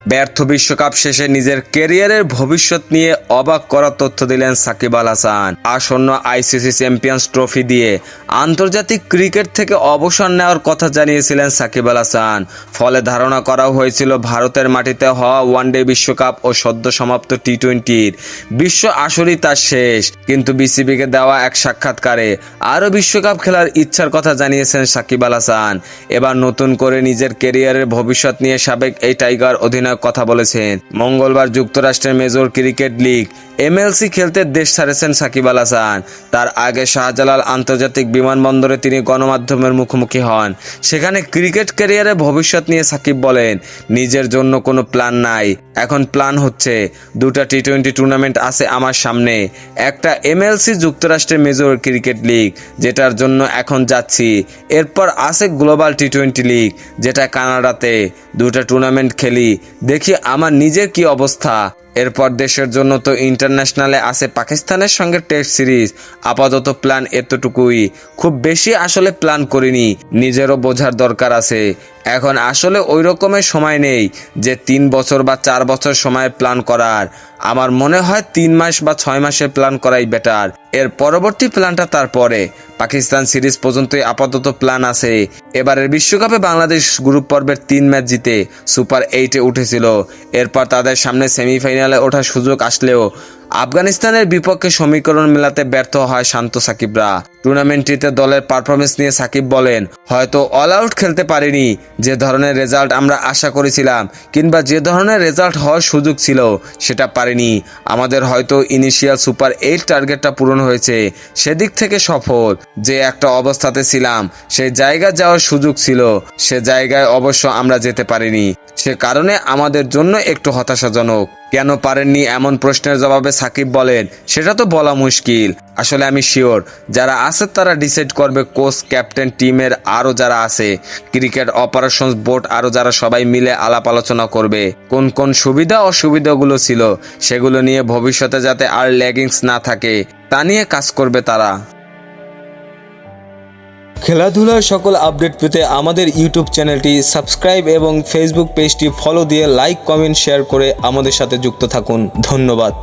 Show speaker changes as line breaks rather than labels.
ব্যর্থ বিশ্বকাপ শেষে নিজের ক্যারিয়ারের ভবিষ্যৎ নিয়ে অবাক করা তথ্য দিলেন সাকিব আল হাসান। আসন্ন আইসিসি চ্যাম্পিয়ন্স ট্রফি দিয়ে আন্তর্জাতিক ক্রিকেট থেকে অবসর নেওয়ার কথা জানিয়েছিলেন সাকিব আল হাসান। ফলে ধারণা করা হয়েছিল ভারতের মাটিতে হওয়া ওয়ানডে বিশ্বকাপ ও সদ্য সমাপ্ত টি-20-র বিশ্ব আসরই তার শেষ। কিন্তু বিসিবিকে দেওয়া এক সাক্ষাৎকারে আরও বিশ্বকাপ খেলার ইচ্ছার কথা জানিয়েছেন সাকিব আল হাসান। এবার নতুন করে নিজের ক্যারিয়ারের ভবিষ্যৎ নিয়ে সাবেক এই টাইগার অধিনায়ক কথা বলেছেন। মঙ্গলবার যুক্তরাষ্ট্রের মেজর ক্রিকেট লিগ এমএলসি খেলতে দেশ ছাড়েছেন সাকিব আল হাসান। তার আগে শাহজালাল আন্তর্জাতিক বিমানবন্দরে তিনি গণমাধ্যমের মুখোমুখি হন। সেখানে ক্রিকেট ক্যারিয়ারে ভবিষ্যৎ নিয়ে সাকিব বলেন, নিজের জন্য কোনো প্ল্যান নাই, এখন প্ল্যান হচ্ছে দুটা টি-20 টুর্নামেন্ট আছে আমার সামনে, একটা এমএলসি যুক্তরাষ্ট্রের মেজর ক্রিকেট লিগ যেটার জন্য এখন যাচ্ছি, এরপর আছে গ্লোবাল টি-20 লিগ যেটা কানাডাতে, দুটা টুর্নামেন্ট খেলি, দেখি আমার নিজের কি অবস্থা। এরপর দেশের জন্য তো ইন্টারন্যাশনালে আছে পাকিস্তানের সঙ্গে টেস্ট সিরিজ। আপাতত প্ল্যান এতটুকুই, খুব বেশি আসলে প্ল্যান করিনি, নিজেরও বোঝার দরকার আছে। এখন আসলে ওই রকমের সময় নেই যে 3 বছর বা 4 বছর সময় প্ল্যান করার। আমার মনে হয় 3 মাস বা 6 মাসের প্ল্যান করাই বেটার। এর পরবর্তী প্ল্যানটা তারপরে। পাকিস্তান সিরিজ পর্যন্তই আপাতত প্ল্যান আছে। এবারের বিশ্বকাপে বাংলাদেশ গ্রুপ পর্বের 3 ম্যাচ জিতে সুপার 8-এ উঠেছিল। এরপর তাদের সামনে সেমিফাইনালে ওঠার সুযোগ আসলেও আফগানিস্তানের বিপক্ষে সমীকরণ মেলাতে ব্যর্থ হয় শান্ত সাকিবরা। টুর্নামেন্টটিতে দলের পারফরমেন্স নিয়ে সাকিব বলেন, হয়তো অল আউট খেলতে পারিনি, যে ধরনের রেজাল্ট আমরা আশা করেছিলাম কিংবা যে ধরনের রেজাল্ট হওয়ার সুযোগ ছিল সেটা পারিনি। আমাদের হয়তো ইনিশিয়াল সুপার 8 টার্গেটটা পূরণ হয়েছে, সেদিক থেকে সফল। যে একটা অবস্থাতে ছিলাম সেই জায়গায় যাওয়ার সুযোগ ছিল, সে জায়গায় অবশ্য আমরা যেতে পারিনি, সে কারণে আমাদের জন্য একটু হতাশাজনক। কেন পারেননি এমন প্রশ্নের জবাবে সাকিব বলেন, সেটা তো বলা মুশকিল। আসলে আমি শিওর যারা আছে তারা ডিসাইড করবে, কোচ, ক্যাপ্টেন, টিমের আরও যারা আছে, ক্রিকেট অপারেশনস বোর্ড আরও যারা, সবাই মিলে আলাপ আলোচনা করবে কোন কোন সুবিধা অসুবিধাগুলো ছিল, সেগুলো নিয়ে ভবিষ্যতে যাতে আর ল্যাগিংস না থাকে তা নিয়ে কাজ করবে তারা। খেলাধুলার সকল আপডেট পেতে আমাদের ইউটিউব চ্যানেলটি সাবস্ক্রাইব এবং ফেসবুক পেজটি ফলো দিয়ে লাইক, কমেন্ট, শেয়ার করে আমাদের সাথে যুক্ত থাকুন। ধন্যবাদ।